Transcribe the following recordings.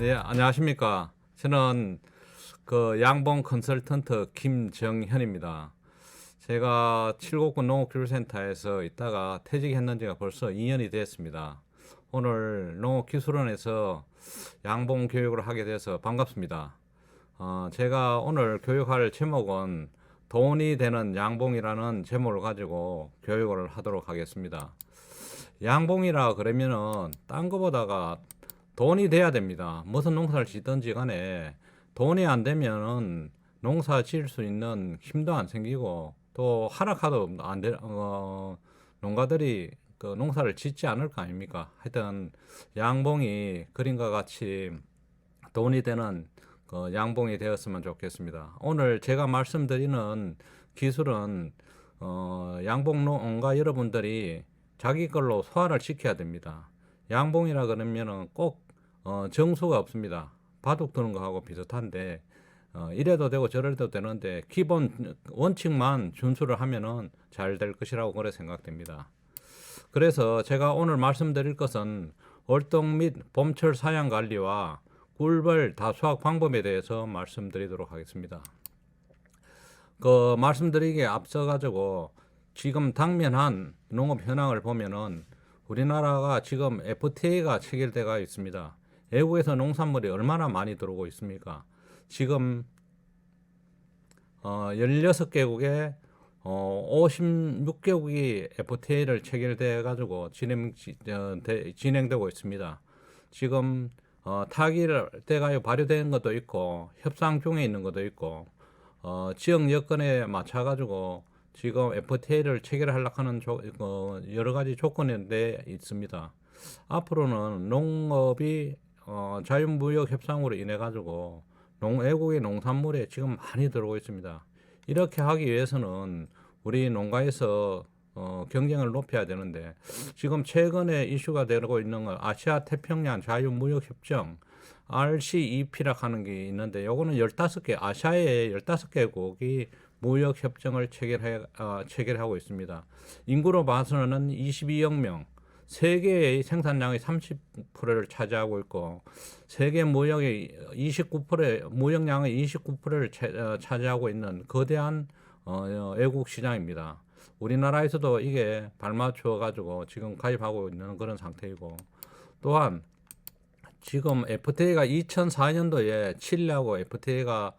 네, 안녕하십니까. 저는 양봉 컨설턴트 김정현입니다. 제가 칠곡군 농업기술센터에서 있다가 퇴직했는 지가 벌써 2년이 됐습니다. 오늘 농업기술원에서 양봉 교육을 하게 돼서 반갑습니다. 제가 오늘 교육할 제목은 돈이 되는 양봉이라는 제목을 가지고 교육을 하도록 하겠습니다. 양봉이라 그러면은 딴 거보다가 돈이 돼야 됩니다. 무슨 농사를 짓든지 간에 돈이 안 되면은 농사 지을 수 있는 힘도 안 생기고 또 하락하도 안 돼, 농가들이 그 농사를 짓지 않을 거 아닙니까? 하여튼 양봉이 그림과 같이 돈이 되는 그 양봉이 되었으면 좋겠습니다. 오늘 제가 말씀드리는 기술은 양봉 농가 여러분들이 자기 걸로 소화를 시켜야 됩니다. 양봉이라 그러면은 꼭 정수가 없습니다. 바둑 두는 거하고 비슷한데 이래도 되고 저래도 되는데 기본 원칙만 준수를 하면은 잘 될 것이라고 그래 생각됩니다. 그래서 제가 오늘 말씀드릴 것은 월동 및 봄철 사양 관리와 꿀벌 다수학 방법에 대해서 말씀드리도록 하겠습니다. 말씀드리기에 앞서 가지고 지금 당면한 농업 현황을 보면은 우리나라가 지금 FTA가 체결되어 있습니다. 외국에서 농산물이 얼마나 많이 들어오고 있습니까? 지금 16개국에 56개국이 FTA를 체결돼 가지고 진행되고 있습니다. 지금 타결돼가 발효된 것도 있고 협상 중에 있는 것도 있고 지역 여건에 맞춰 가지고 지금 FTA를 체결하려고 하는 여러 가지 조건에 있습니다. 앞으로는 농업이 자유무역 협상으로 인해 가지고 외국의 농산물에 지금 많이 들어오고 있습니다. 이렇게 하기 위해서는 우리 농가에서 경쟁을 높여야 되는데 지금 최근에 이슈가 되고 있는 건 아시아 태평양 자유무역 협정 RCEP라고 하는 게 있는데 요거는 15개 아시아의 15개국이 무역 협정을 체결하고 있습니다. 인구로 봐서는 22억 명, 세계의 생산량의 30%를 차지하고 있고 세계 무역의 mu역량의 29%를 차지하고 있는 거대한 외국 시장입니다. 우리나라에서도 이게 발맞춰 가지고 지금 가입하고 있는 그런 상태이고 또한 지금 FTA가 2004년도에 칠레하고 FTA가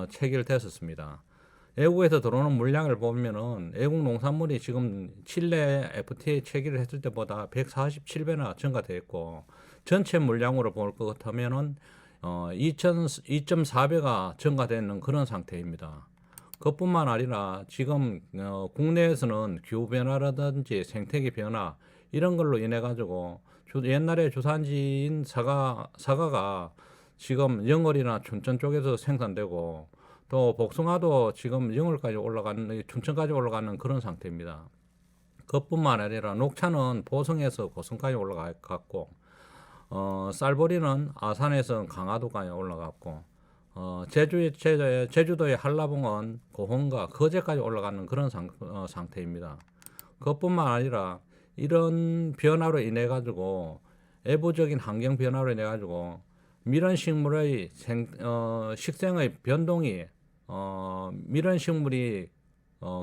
체결됐었습니다. 외국에서 들어오는 물량을 보면은 외국 농산물이 지금 칠레 FTA 체결을 했을 때보다 147배나 증가되었고 전체 물량으로 볼 것 같으면은 2.4배가 증가되는 그런 상태입니다. 그뿐만 아니라 지금 국내에서는 기후 변화라든지 생태계 변화 이런 걸로 인해 가지고 옛날에 주산지인 사과가 지금 영월이나 춘천 쪽에서 생산되고 또 복숭아도 지금 영월까지 올라가는 춘천까지 올라가는 그런 상태입니다. 그뿐만 아니라 녹차는 보성에서 고성까지 올라갔고 쌀보리는 아산에서 강화도까지 올라갔고 제주도의 한라봉은 고흥과 거제까지 올라가는 그런 상태입니다. 그뿐만 아니라 이런 변화로 인해 가지고 외부적인 환경 변화로 인해 가지고 밀원식물의 식생의 변동이 밀원식물이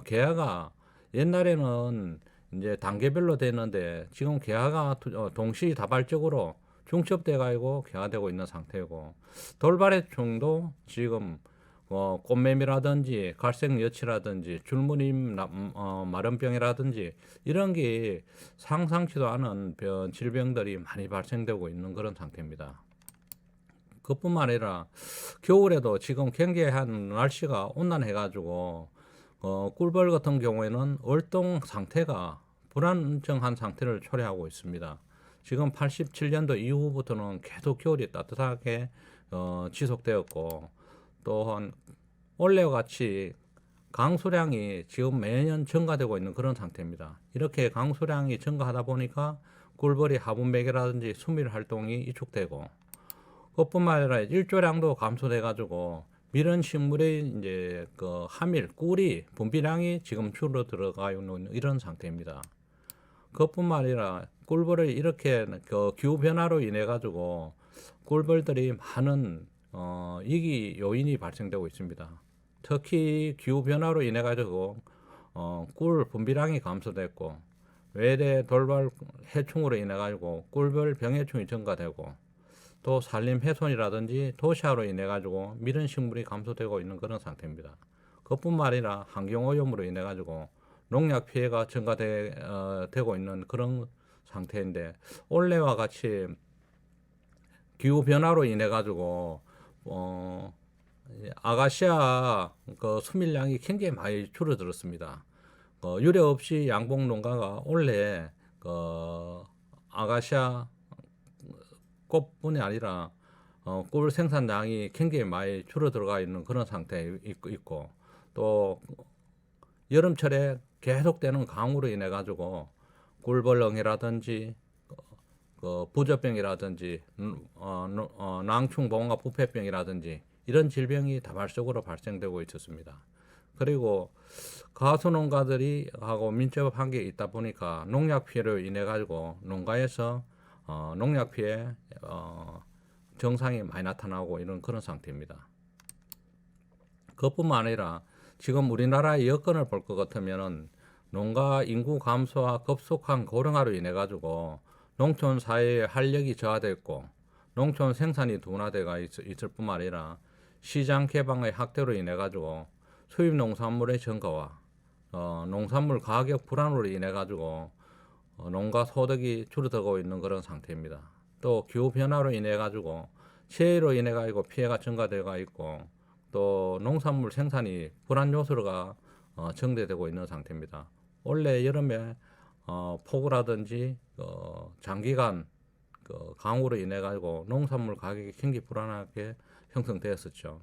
개화가 옛날에는 이제 단계별로 되는데 지금 개화가 동시다발적으로 중첩돼 가지고 개화되고 있는 상태고 돌발해충도 지금 꽃매미라든지 갈색여치라든지 줄무늬 마른병이라든지 이런 게 상상치도 않은 질병들이 많이 발생되고 있는 그런 상태입니다. 그뿐만 아니라 겨울에도 지금 굉장한 날씨가 온난해가지고 꿀벌 같은 경우에는 월동 상태가 불안정한 상태를 초래하고 있습니다. 지금 87년도 이후부터는 계속 겨울이 따뜻하게 지속되었고 또한 올해와 같이 강수량이 지금 매년 증가되고 있는 그런 상태입니다. 이렇게 강수량이 증가하다 보니까 꿀벌이 화분매개라든지 수밀 활동이 위축되고 그뿐만 아니라 일조량도 감소돼 가지고 밀은 식물의 이제 함일 꿀이 분비량이 지금 줄어들어가 있는 이런 상태입니다. 그뿐만 아니라 꿀벌을 이렇게 기후 변화로 인해 가지고 꿀벌들이 많은 이기 요인이 발생되고 있습니다. 특히 기후 변화로 인해 가지고 꿀 분비량이 감소됐고 외래 돌발 해충으로 인해 가지고 꿀벌 병해충이 증가되고 또 산림 훼손이라든지 도시화로 인해 가지고 미른 식물이 감소되고 있는 그런 상태입니다. 그뿐만 아니라 환경 오염으로 인해 가지고 농약 피해가 증가되고 있는 그런 상태인데 올해와 같이 기후 변화로 인해 가지고 아가시아 그 수밀량이 굉장히 많이 줄어들었습니다. 유례 없이 양봉 농가가 올해 그 아가시아 꽃뿐이 아니라 꿀 생산량이 굉장히 많이 줄어들어가 있는 그런 상태에 있고 또 여름철에 계속되는 강우로 인해 가지고 꿀벌렁이라든지 부저병이라든지 낭충봉합 부패병이라든지 이런 질병이 다발적으로 발생되고 있었습니다. 그리고 가수농가들이 하고 민첩 한계에 있다 보니까 농약 피해로 인해 가지고 농가에서 농약 피해 정상이 많이 나타나고 이런 그런 상태입니다. 그것뿐만 아니라 지금 우리나라의 여건을 볼 것 같으면은 농가 인구 감소와 급속한 고령화로 인해 가지고 농촌 사회의 활력이 저하됐고 농촌 생산이 둔화되어 있을 뿐만 아니라 시장 개방의 확대로 인해 가지고 수입 농산물의 증가와 농산물 가격 불안으로 인해 가지고 농가 소득이 줄어들고 있는 그런 상태입니다. 또 기후 변화로 인해 가지고 시해로 인해 가지고 피해가 증가되어 있고 또 농산물 생산이 불안 요소가 증대되고 있는 상태입니다. 올해 여름에 폭우라든지 장기간 강우로 인해 가지고 농산물 가격이 굉장히 불안하게 형성되었었죠.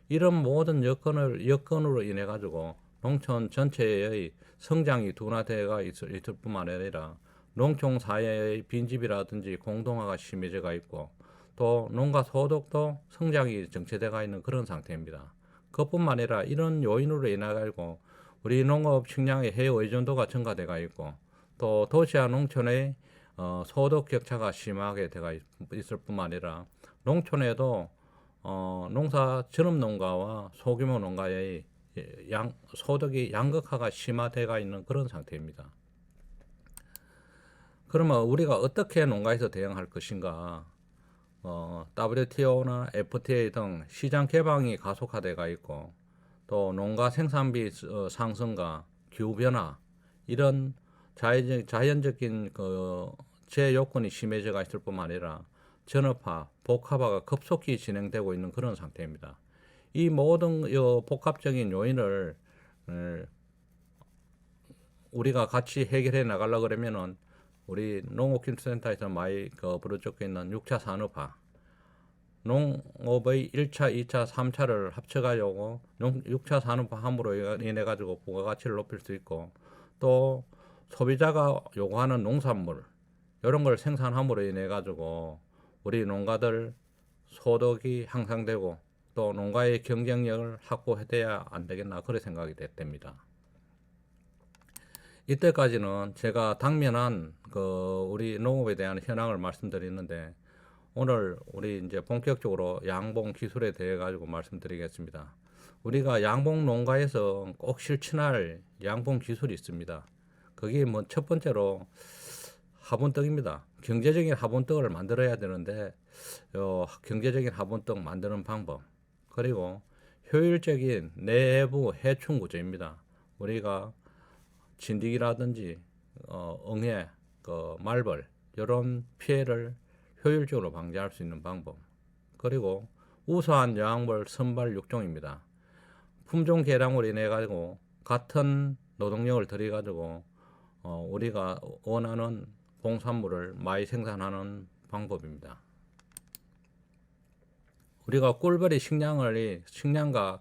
이런 모든 여건으로 인해 가지고 농촌 전체의 성장이 둔화되어 있을 뿐만 아니라 농촌 사회의 빈집이라든지 공동화가 심해져가 있고 또 농가 소득도 성장이 정체되어 있는 그런 상태입니다. 그것뿐만 아니라 이런 요인으로 인해 가지고 우리 농업 식량의 해외 의존도가 증가되어 있고 또 도시와 농촌의 소득 격차가 심하게 되어 있을 뿐만 아니라 농촌에도 농사 전업 농가와 소규모 농가의 소득이 양극화가 심화되어 있는 그런 상태입니다. 그러면 우리가 어떻게 농가에서 대응할 것인가? WTO나 FTA 등 시장 개방이 가속화되어 있고 또 농가 생산비 상승과 기후 변화 이런 자연적인 제 요건이 심해져가 있을 뿐만 아니라 전업화, 복합화가 급속히 진행되고 있는 그런 상태입니다. 이 모든 복합적인 요인을 우리가 같이 해결해 나가려고 그러면은 우리 농업기술센터에서 많이 부르짖고 있는 6차 산업화, 농업의 1차, 2차, 3차를 합쳐가지고 6차 산업화함으로 인해 가지고 부가가치를 높일 수 있고 또 소비자가 요구하는 농산물 이런 걸 생산함으로 인해 가지고 우리 농가들 소득이 향상되고 또 농가의 경쟁력을 확보해야 안 되겠나 그런 생각이 됩니다. 이때까지는 제가 당면한 우리 농업에 대한 현황을 말씀드리는데 오늘 우리 이제 본격적으로 양봉 기술에 대해 가지고 말씀드리겠습니다. 우리가 양봉 농가에서 꼭 실천할 양봉 기술이 있습니다. 그게 뭐 첫 번째로 화분떡입니다. 경제적인 화분떡을 만들어야 되는데 경제적인 화분떡 만드는 방법 그리고 효율적인 내부 해충 구조입니다. 우리가 진드기라든지 응애, 말벌 이런 피해를 효율적으로 방지할 수 있는 방법 그리고 우수한 여왕벌 선발 육종입니다. 품종 개량으로 인해 가지고 같은 노동력을 들여 가지고 우리가 원하는 공산물을 많이 생산하는 방법입니다. 우리가 꿀벌이 식량과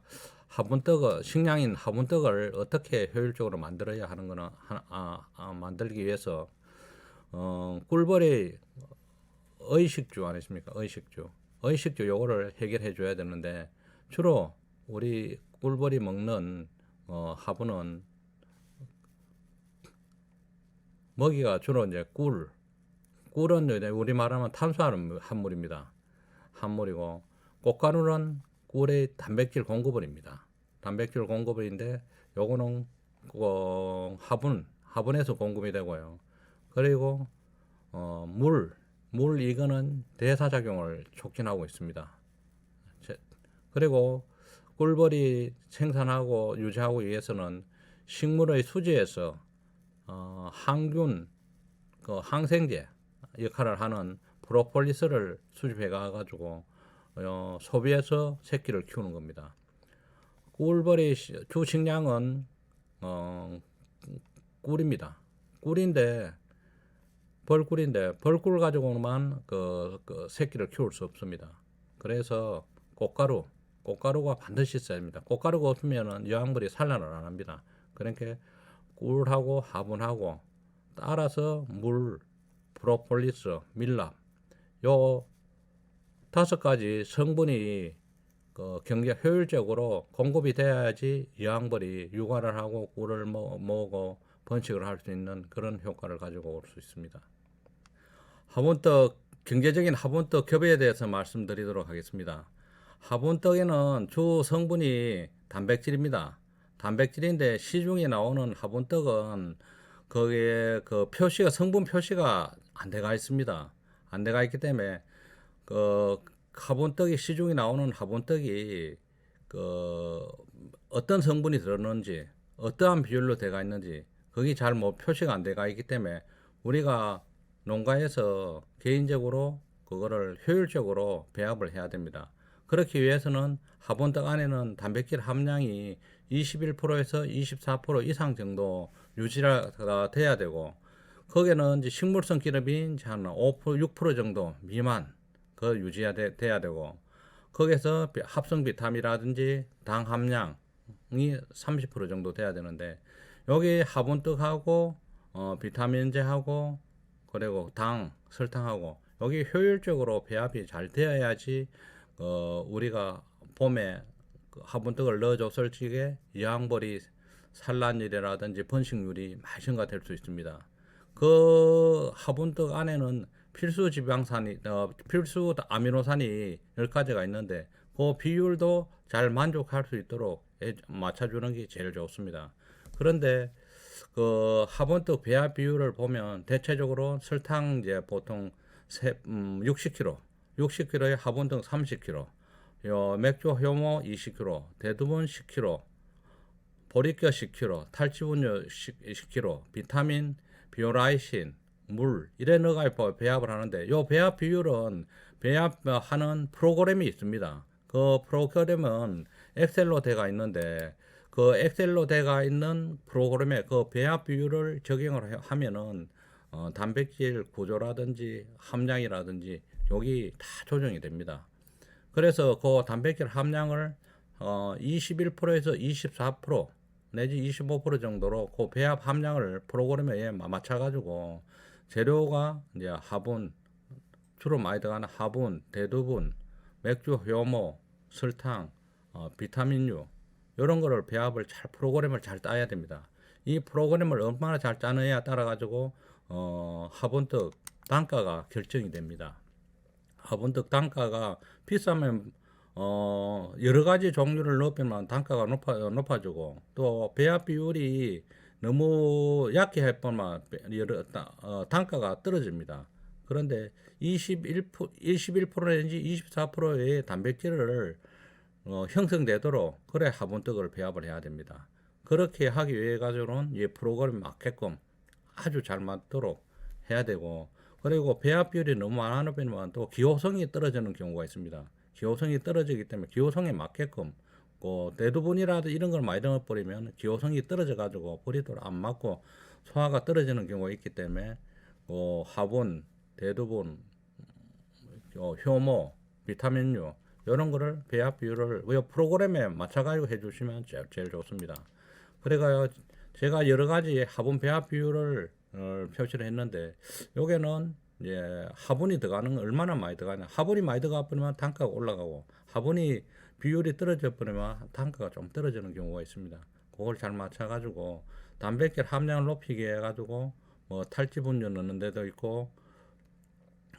식량인 화분떡을 어떻게 효율적으로 만들어야 하는 거는 만들기 위해서 꿀벌이 의식주 아니십니까? 의식주 요거를 해결해 줘야 되는데 주로 우리 꿀벌이 먹는 화분은 먹이가 주로 이제 꿀은 우리 말하면 탄수화물입니다. 함몰이고, 꽃가루는 꿀의 단백질 공급원입니다. 단백질 공급원인데 요거는 화분에서 공급이 되고요. 그리고 물 이거는 대사작용을 촉진하고 있습니다. 그리고 꿀벌이 생산하고 유지하고 위해서는 식물의 수지에서 항균, 항생제 역할을 하는 프로폴리스를 수집해 가지고 소비해서 새끼를 키우는 겁니다. 꿀벌의 주 식량은 꿀입니다. 벌꿀 가지고만 그 새끼를 키울 수 없습니다. 그래서 꽃가루가 반드시 있어야 합니다. 꽃가루가 없으면은 여왕벌이 산란을 안 합니다. 그러니까 꿀하고 화분하고 따라서 물, 프로폴리스, 밀랍 요 5가지 성분이 경제 효율적으로 공급이 돼야지 여왕벌이 육아를 하고 꿀을 먹고 번식을 할 수 있는 그런 효과를 가지고 올 수 있습니다. 경제적인 화분떡 겹에 대해서 말씀드리도록 하겠습니다. 화분떡에는 주 성분이 단백질입니다. 단백질인데 시중에 나오는 화분떡은 거기에 성분 표시가 안 돼가 있습니다. 안 돼가 있기 때문에 시중에 나오는 화분떡이 어떤 성분이 들었는지 어떠한 비율로 돼가 있는지 거기 잘 표시가 안 돼가 있기 때문에 우리가 농가에서 개인적으로 그거를 효율적으로 배합을 해야 됩니다. 그렇기 위해서는 화분떡 안에는 단백질 함량이 21%에서 24% 이상 정도 유지가 돼야 되고, 거기에는 이제 식물성 기름이 한 5%, 6% 정도 미만 유지가 돼야 되고, 거기에서 합성 비타민이라든지 당 함량이 30% 정도 돼야 되는데, 여기 화분떡하고 비타민제하고 그리고 당, 설탕하고 여기 효율적으로 배합이 잘 되어야지 우리가 봄에 화분떡을 넣어줬을 적에 여왕벌이 산란율이라든지 번식률이 많이 증가될 수 있습니다. 그 화분떡 안에는 필수 아미노산이 10가지가 있는데 그 비율도 잘 만족할 수 있도록 맞춰주는 게 제일 좋습니다. 그런데 화분떡 배합 비율을 보면 대체적으로 설탕 이제 보통 60kg에 화분떡 30kg, 맥주 효모 20kg, 대두분 10kg, 보리뼈 10kg, 탈취분유 10kg, 비타민, 비오라이신, 물 이래 넣어가 배합을 하는데 요 배합 비율은 배합하는 프로그램이 있습니다. 그 프로그램은 엑셀로 돼가 있는데 그 엑셀로 돼가 있는 프로그램에 그 배합 비율을 적용을 하면은 단백질 구조라든지 함량이라든지 여기 다 조정이 됩니다. 그래서 그 단백질 함량을 21%에서 24% 내지 25% 정도로 그 배합 함량을 프로그램에 맞춰가지고 재료가 이제 주로 많이 들어가는 화분, 대두분, 맥주 효모, 설탕, 비타민류 이런 거를 배합을 프로그램을 잘 짜야 됩니다. 이 프로그램을 얼마나 잘 짜느냐에 따라 가지고 화분떡 단가가 결정이 됩니다. 화분떡 단가가 비싸면 여러 가지 종류를 넣으면 단가가 높아지고 또 배합 비율이 너무 약해 할 뿐만 단가가 떨어집니다. 그런데 21% 내지 24%의 단백질을 형성되도록 그래 화분떡을 배합을 해야 됩니다. 그렇게 하기 위해 가지고는 이 프로그램에 맞게끔 아주 잘 맞도록 해야 되고, 그리고 배합 비율이 너무 안 높으면 또 기호성이 떨어지는 경우가 있습니다. 기호성이 떨어지기 때문에 기호성에 맞게끔 대두분이라도 이런 걸 많이 넣어버리면 기호성이 떨어져 가지고 뿌리도 안 맞고 소화가 떨어지는 경우가 있기 때문에 화분, 대두분, 효모, 비타민류 이런 거를 배합 비율을 프로그램에 맞춰가지고 해주시면 제일 좋습니다. 그래가요 제가 여러 가지 화분 배합 비율을 표시를 했는데 요게는 이제 화분이 들어가는 건 얼마나 많이 들어가냐, 화분이 많이 들어가 버리면 단가가 올라가고 화분이 비율이 떨어져 버리면 단가가 좀 떨어지는 경우가 있습니다. 그걸 잘 맞춰가지고 단백질 함량을 높이게 해가지고 탈취분유 넣는 데도 있고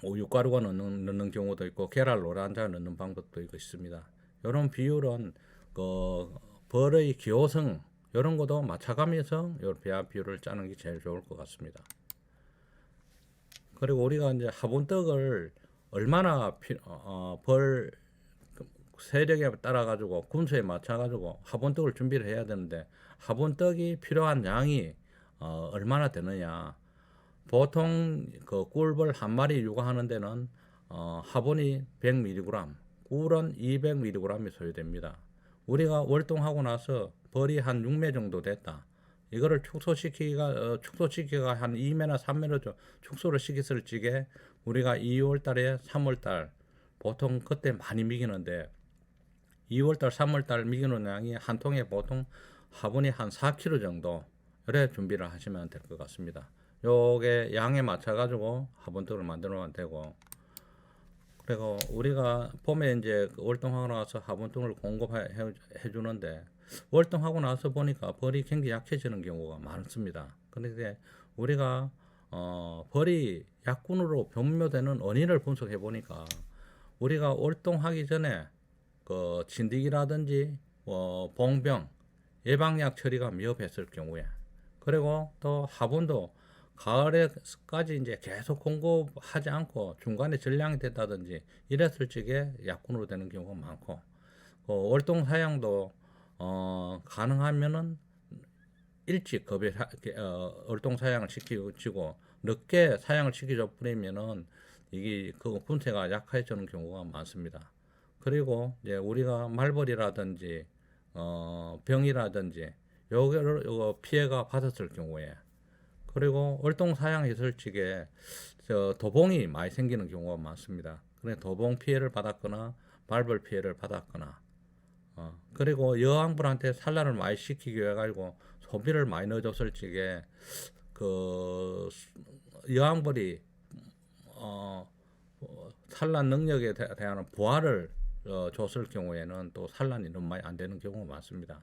우유가루가 넣는 경우도 있고 계란 노란자 넣는 방법도 있습니다. 이런 비율은 그 벌의 기호성 이런 것도 맞춰가면서 이 배합 비율을 짜는 게 제일 좋을 것 같습니다. 그리고 우리가 이제 화분떡을 얼마나 벌 세력에 따라 가지고 군수에 맞춰 가지고 화분떡을 준비를 해야 되는데 화분떡이 필요한 양이 얼마나 되느냐. 보통 그 꿀벌 한 마리 육아하는 데는 화분이 100mg, 꿀은 200mg이 소요됩니다. 우리가 월동하고 나서 벌이 한 6매 정도 됐다. 이거를 축소시키기가 한 2매나 3매로 축소를 시켰을 적에 우리가 2월 달에 3월 달 보통 그때 많이 미기는데 2월 달, 3월 달 미기는 양이 한 통에 보통 화분이 한 4kg 정도 이래 준비를 하시면 될 것 같습니다. 요게 양에 맞춰 가지고 화분떡을 만들면 되고, 그리고 우리가 봄에 이제 월동하고 나서 화분떡을 공급해 주는데 월동하고 나서 보니까 벌이 굉장히 약해지는 경우가 많습니다. 근데 우리가 벌이 약군으로 변묘되는 원인을 분석해 보니까 우리가 월동하기 전에 그 진드기라든지 봉병 예방약 처리가 미흡했을 경우에, 그리고 또 화분도 가을에까지 이제 계속 공급하지 않고 중간에 전량이 됐다든지 이랬을 적에 약군으로 되는 경우가 많고, 월동 사양도 가능하면은 일찍 월동 사양을 시키고 늦게 사양을 시키줘 버리면은 이게 그 분쇄가 약해지는 경우가 많습니다. 그리고 이제 우리가 말벌이라든지 병이라든지 요거 피해가 받았을 경우에, 그리고 월동 사양했을 적에 도봉이 많이 생기는 경우가 많습니다. 그래 도봉 피해를 받았거나 말벌 피해를 받았거나, 그리고 여왕벌한테 산란을 많이 시키기 위해 가지고 소비를 많이 넣어줬을 적에 그 여왕벌이 산란 능력에 대한 보완을 줬을 경우에는 또 산란이 너무 많이 안 되는 경우가 많습니다.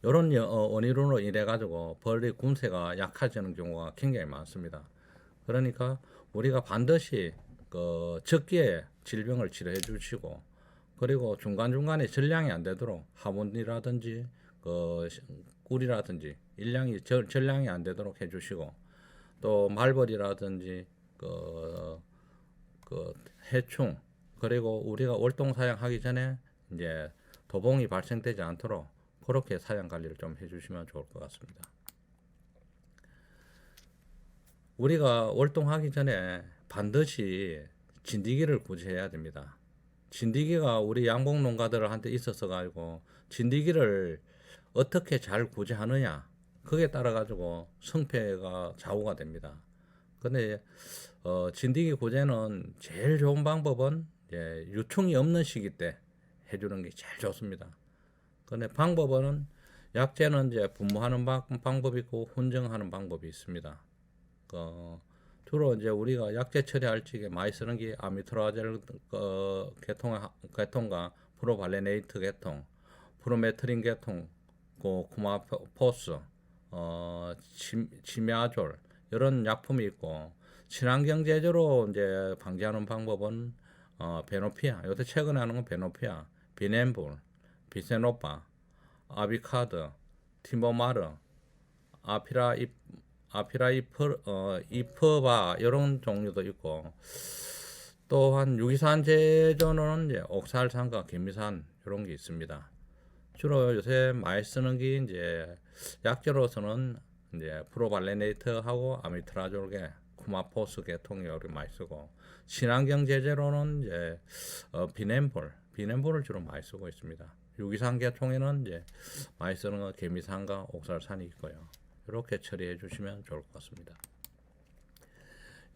이런 원인으로 인해 가지고 벌의 군세가 약해지는 경우가 굉장히 많습니다. 그러니까 우리가 반드시 그 적기에 질병을 치료해 주시고, 그리고 중간중간에 전량이 안 되도록 화분이라든지 그 꿀이라든지 전량이 안 되도록 해 주시고, 또 말벌이라든지 그 해충, 그리고 우리가 월동 사양하기 전에 이제 도봉이 발생되지 않도록 그렇게 사양 관리를 좀 해주시면 좋을 것 같습니다. 우리가 월동하기 전에 반드시 진드기를 구제해야 됩니다. 진드기가 우리 양봉 농가들한테 있어서 가지고 진드기를 어떻게 잘 구제하느냐, 그게 따라 가지고 성패가 좌우가 됩니다. 근데 진드기 구제는 제일 좋은 방법은 유충이 없는 시기 때 해주는 게 제일 좋습니다. 근데 방법은 약재는 이제 분무하는 방법이 있고 혼정하는 방법이 있습니다. 주로 이제 우리가 약재 처리할 적에 많이 쓰는 게 아미트라젤 계통과 프로발레네이트 계통, 프로메트린 계통, 쿠마포스, 치메아졸 이런 약품이 있고, 친환경 제조로 이제 방지하는 방법은 베노피아, 요새 최근에 하는 건 베노피아, 비넨불, 비세노파, 아비카드, 팀버마르, 이퍼바 이런 종류도 있고, 또한 유기산 제조는 이제 옥살산과 개미산 이런 게 있습니다. 주로 요새 많이 쓰는 게 이제 약재로서는 이제 프로발레네이트하고 아미트라졸계, 쿠마포스 계통이 여기 많이 쓰고, 친환경 제재로는 이제 비넨볼을 주로 많이 쓰고 있습니다. 유기산 계통에는 이제 많이 쓰는 건 개미산과 옥살산이 있고요. 이렇게 처리해 주시면 좋을 것 같습니다.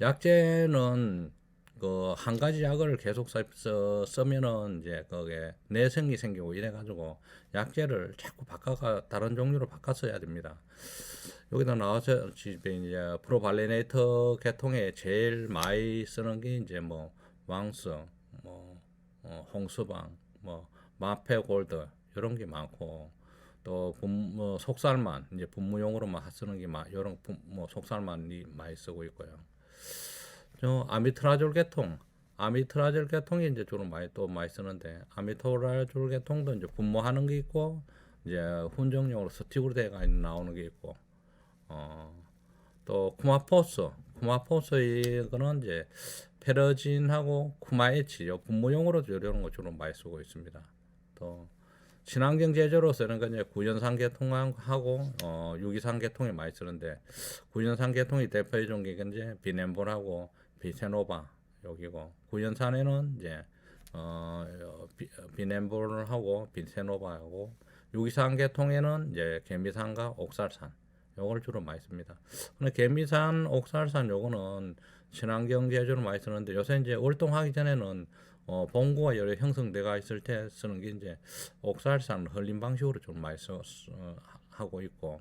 약재는 그 한 가지 약을 계속 쓰면은 이제 그게 내성이 생기고 이래 가지고 약재를 자꾸 다른 종류로 바꿔 써야 됩니다. 여기다 나와서 집에 이제 프로발레네이터 계통에 제일 많이 쓰는 게 이제 뭐 왕스, 홍수방, 마페골드 이런 게 많고, 또 속살만 이제 분무용으로만 쓰는 게 이런 속살만이 많이 쓰고 있고요. 저 아미트라졸 계통, 아미트라졸 계통이 이제 주로 많이 쓰는데 아미트라졸 계통도 이제 분모하는 게 있고 이제 훈정용으로 스틱으로 돼가 나오는 게 있고 어, 또 쿠마포스 이거는 이제 페러진하고 쿠마에치 요 분모용으로 이런 거 주로 많이 쓰고 있습니다. 또 친환경 제조로 쓰는 건 이제 구연산 계통하고 유기산 계통이 많이 쓰는데 구연산 계통이 대표해 준 게 이제 비넨볼하고 비세노바 여기고 구연산에는 이제 비넨볼하고 비세노바하고 유기산 계통에는 이제 개미산과 옥살산 요걸 주로 많이 씁니다. 근데 개미산, 옥살산 요거는 친환경 제조로 많이 쓰는데 요새 이제 월동하기 전에는 봉구가 여러 형성돼가 있을 때 쓰는 게 이제 옥살산 흘림 방식으로 좀 많이 하고 있고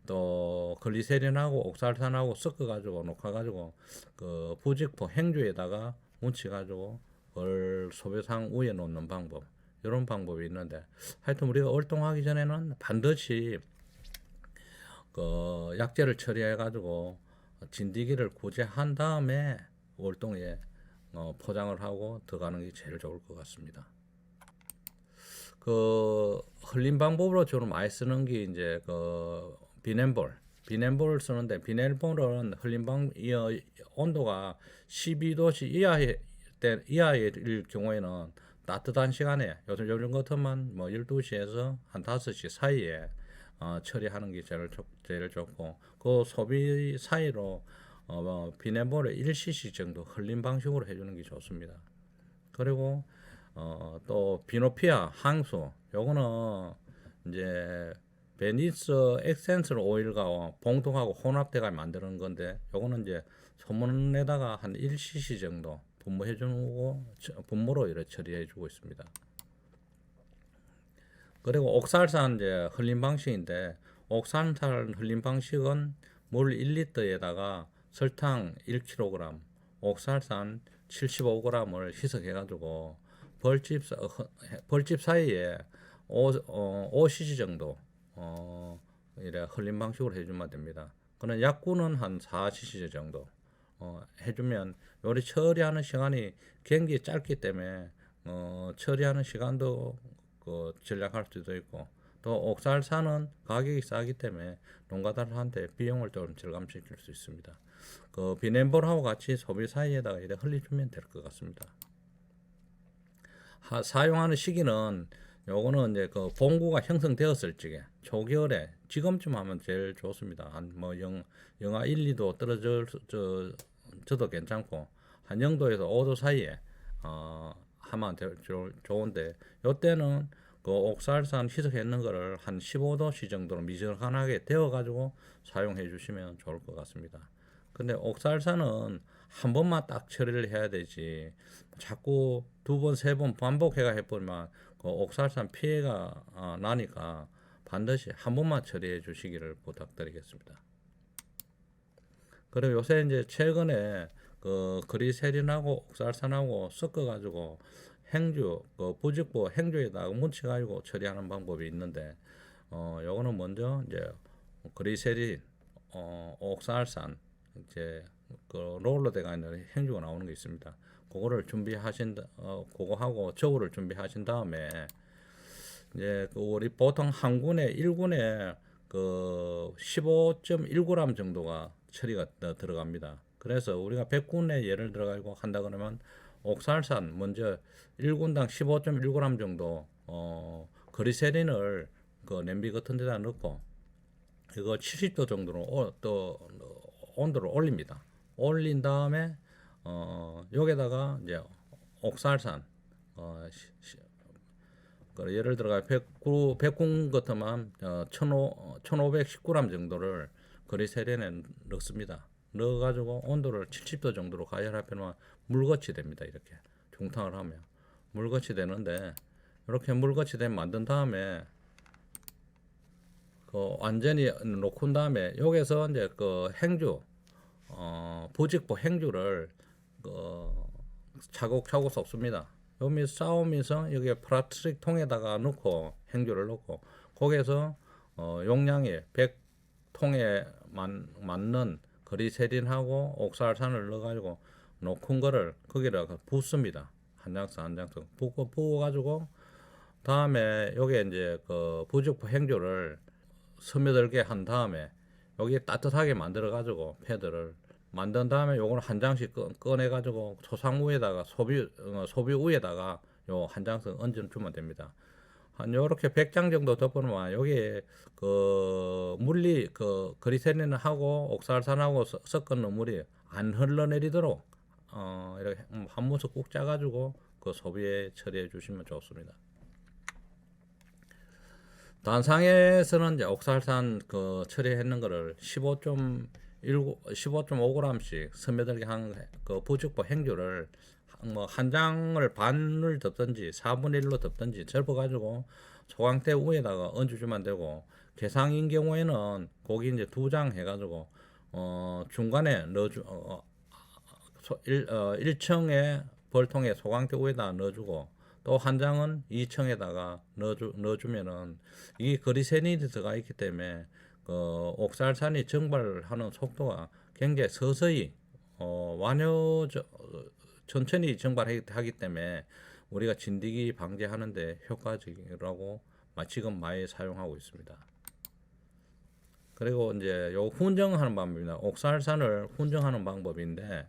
또 글리세린하고 옥살산하고 섞어가지고 녹아가지고 그 부직포 행주에다가 뭉치가지고 그걸 소배상 위에 놓는 방법 이런 방법이 있는데 하여튼 우리가 월동하기 전에는 반드시 그 약재를 처리해가지고 진드기를 구제한 다음에 월동에 포장을 하고 들어가는 게 제일 좋을 것 같습니다. 그 흘림 방법으로 주로 많이 쓰는 게 이제 그 비넨볼을 쓰는데 비넨볼은 온도가 12도씨 이하일 경우에는 따뜻한 시간에 요즘 같으면 뭐 12시에서 한 5시 사이에 처리하는 게 제일 좋고 그 소비 사이로 비넨볼을 1cc 정도 흘림 방식으로 해주는 게 좋습니다. 그리고 또 비노피아 항수 요거는 이제 베니스 엑센스 오일과 봉통하고 혼합돼가 만드는 건데 요거는 이제 소문에다가 한 1cc 정도 분무해주고 분무로 이렇게 처리해주고 있습니다. 그리고 옥살산 이제 흘림 방식인데 옥살산 흘림 방식은 물 1리터에다가 설탕 1kg, 옥살산 75g을 희석해가지고 벌집 사이에 5cc 정도 이래 흘림 방식으로 해주면 됩니다. 그는 약분은 한 4cc 정도 해주면 요리 처리하는 시간이 굉장히 짧기 때문에 처리하는 시간도 그 절약할 수도 있고 또 옥살산은 가격이 싸기 때문에 농가들한테 비용을 좀 절감시킬 수 있습니다. 그 비넨볼하고 같이 소비 사이에다가 이래 흘려주면 될 것 같습니다. 사용하는 시기는 요거는 이제 그 봉구가 형성되었을 적에 초겨울에 지금쯤 하면 제일 좋습니다. 한 뭐 영하 1, 2도 저도 괜찮고 한 0도에서 5도 사이에 하면 좋은데 요때는 그 옥살산 희석했는 거를 한 15도씨 정도로 미지근하게 데워가지고 사용해 주시면 좋을 것 같습니다. 근데 옥살산은 한 번만 딱 처리를 해야 되지 자꾸 2번, 3번 반복해가 해버리면 그 옥살산 피해가 나니까 반드시 한 번만 처리해 주시기를 부탁드리겠습니다. 그리고 요새 이제 최근에 그 그리세린하고 옥살산하고 섞어가지고 그 부직포 행주에다가 뭉쳐가지고 처리하는 방법이 있는데 요거는 먼저 이제 그리세린, 옥살산 이제 그 롤러 돼가 있는 행주가 나오는 게 있습니다. 그거를 그거하고 저울을 준비하신 다음에 이제 그 우리 보통 한 군에 1군에 그 15.1g 정도가 처리가 들어갑니다. 그래서 우리가 100군에 예를 들어 가지고 한다 그러면 옥살산 먼저 1군당 15.1g 정도 그리세린을 그 냄비 같은 데다 넣고 이거 70도 정도로 또 온도를 올립니다. 올린 다음에 여기다가 이제 옥살산 예를 들어가 100군 같으면 1519g 정도를 그리세린에 넣습니다. 넣어가지고 온도를 70도 정도로 가열하면 물같이 됩니다. 이렇게 중탕을 하면 물같이 되는데 이렇게 물같이 되면 만든 다음에 그 완전히 놓고 난 다음에 여기서 이제 그 행주 부직포 행주를 그 차곡차곡 섞습니다. 여기 싸우면서 여기에 플라스틱 통에다가 넣고 행주를 넣고 거기에서 용량이 100통에 맞는 그리세린하고 옥살산을 넣어가지고 녹은 거를 거기다가 붓습니다. 한 장씩 한 장씩 부어가지고 다음에 요게 이제 그 부직포 행주를 스며들게 한 다음에 여기 따뜻하게 만들어 가지고 패드를 만든 다음에 요걸 한 장씩 꺼내 가지고 소상우에다가 소비 우에다가 요 한 장씩 얹어 주면 됩니다. 한 요렇게 100장 정도 덮어놓으면 여기에 그 물리 그 그리세린하고 옥살산하고 섞은 물이 안 흘러내리도록 이렇게 한 무스 꾹 짜가지고 그 소비에 처리해 주시면 좋습니다. 단상에서는 이제 옥살산 그 처리했는 거를 15.5g씩 스며들게 한 그 부직포 행주를 뭐 한 장을 반을 덮든지 4분의 1로 덮든지 접어가지고 소강대 위에다가 얹어주면 되고, 개상인 경우에는 고기 이제 2장 해가지고 중간에 넣어주 1층에 벌통에 소강대 위에다 넣어주고, 또 한 장은 2층에다가 넣어주면은 이 그리세닌이 들어가 있기 때문에 그 옥살산이 증발하는 속도가 굉장히 서서히 천천히 증발하기 때문에 우리가 진드기 방지하는데 효과적이라고 지금 많이 사용하고 있습니다. 그리고 이제 요 훈정하는 방법입니다. 옥살산을 훈정하는 방법인데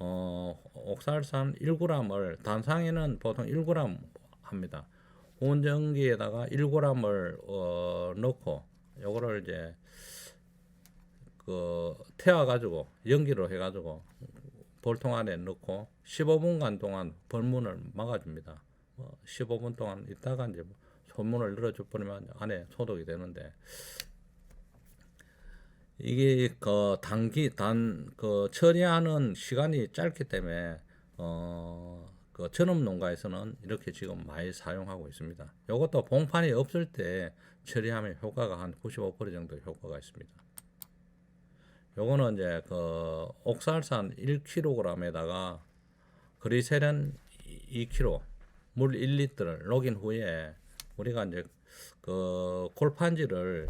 옥살산 1g을 단상에는 보통 1g 합니다. 훈정기에다가 1g을 넣고 요거를 이제 그 태워 가지고 연기로 해 가지고 볼통 안에 넣고 15분간 동안 벌문을 막아줍니다. 15분 동안 있다가 이제 손문을 늘어줘 버리면 안에 소독이 되는데, 이게 그 처리하는 시간이 짧기 때문에 그 전업 농가에서는 이렇게 지금 많이 사용하고 있습니다. 이것도 봉판이 없을 때 처리하면 효과가 한 95% 정도 효과가 있습니다. 요거는 이제 그 옥살산 1kg에다가 그리세린 2kg, 물 1리터를 녹인 후에 우리가 이제 그 골판지를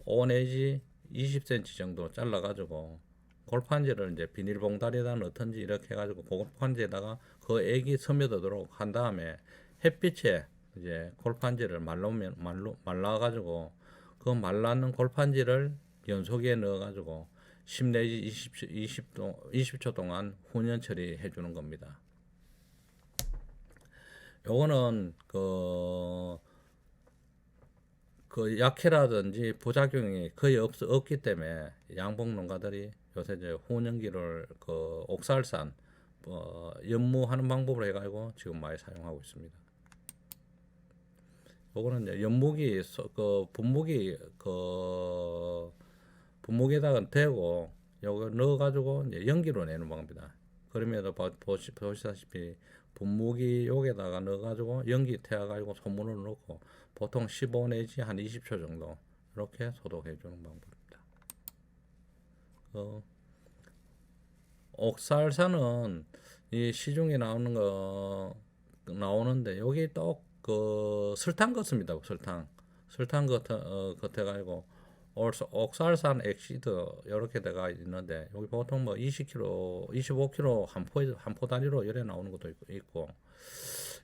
5 내지 20cm 정도 잘라 가지고 골판지를 이제 비닐봉다리에다 넣든지 이렇게 해가지고 골판지에다가 그 액이 스며들도록 한 다음에 햇빛에 이제 골판지를 말라 가지고 그 말랐는 골판지를 연소기에 넣어 가지고 10 내지 20초 동안 훈연 처리해 주는 겁니다. 요거는 그 약해라든지 부작용이 거의 없기 때문에 양봉 농가들이 요새 이제 훈연기를 그 옥살산 연무하는 방법으로 해가지고 지금 많이 사용하고 있습니다. 요거는 이제 연무기 분무기에다가 대고 요거 넣어가지고 이제 연기로 내는 방법이다. 그러면 보시다시피 분무기 여기에다가 넣어가지고 연기 태워가지고 소문을 넣고 보통 15 내지 한 20초 정도 이렇게 소독해 주는 방법입니다. 옥살산은 이 시중에 나오는데 여기 또 그 설탕 같습니다. 설탕 겉해가지고 옥살산 엑시드 이렇게 돼가 있는데 여기 보통 뭐 20kg, 25kg 한 포 단위로 열에 나오는 것도 있고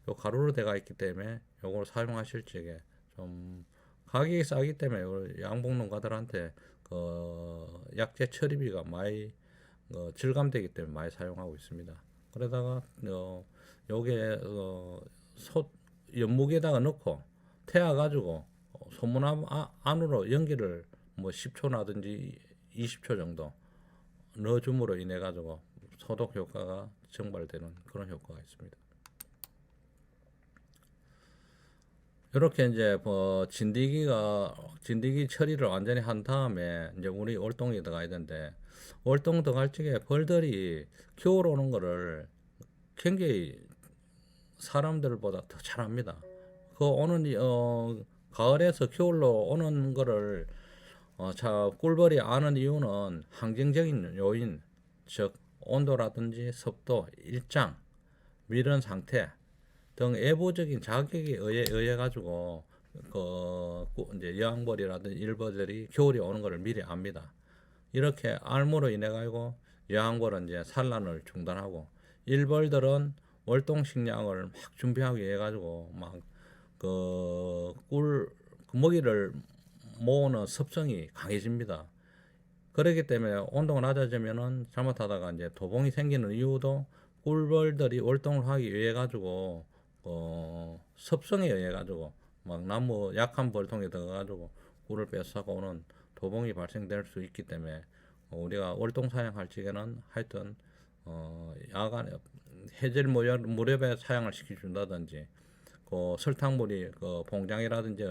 요 가루로 돼가 있기 때문에 요걸 사용하실 적에 좀 가격이 싸기 때문에 양봉 농가들한테 그 약재 처리비가 많이 절감되기 때문에 많이 사용하고 있습니다. 그러다가 요게 연목에다가 넣고 태워 가지고 소문 안으로 연기를 뭐 10초나든지 20초 정도 넣어줌으로 인해 가지고 소독 효과가 증발되는 그런 효과가 있습니다. 이렇게 이제 뭐 진드기 처리를 완전히 한 다음에 이제 우리 월동에 들어가야 되는데, 월동 들어갈 적에 벌들이 겨울 오는 거를 굉장히 사람들보다 더 잘합니다. 그 오는 가을에서 겨울로 오는 거를 꿀벌이 아는 이유는 환경적인 요인, 즉 온도라든지 습도, 일장, 밀은 상태 등 외부적인 자극에 의해 가지고 이제 여왕벌이라든지 일벌들이 겨울이 오는 것을 미리 압니다. 이렇게 알므로 인해 가지고 여왕벌은 이제 산란을 중단하고 일벌들은 월동 식량을 막 준비하기 위해 가지고 막 꿀 먹이를 모으는 습성이 강해집니다. 그렇기 때문에 온도가 낮아지면은 잘못하다가 이제 도봉이 생기는 이유도 꿀벌들이 월동을 하기 위해 가지고 습성에 의해 가지고 막 나무 약한 벌통에 들어가 가지고 꿀을 뺏어가고 오는 도봉이 발생될 수 있기 때문에 우리가 월동 사냥할 적에는 하여튼 야간 해질 무렵에 사냥을 시켜준다든지 설탕물이 봉장이라든지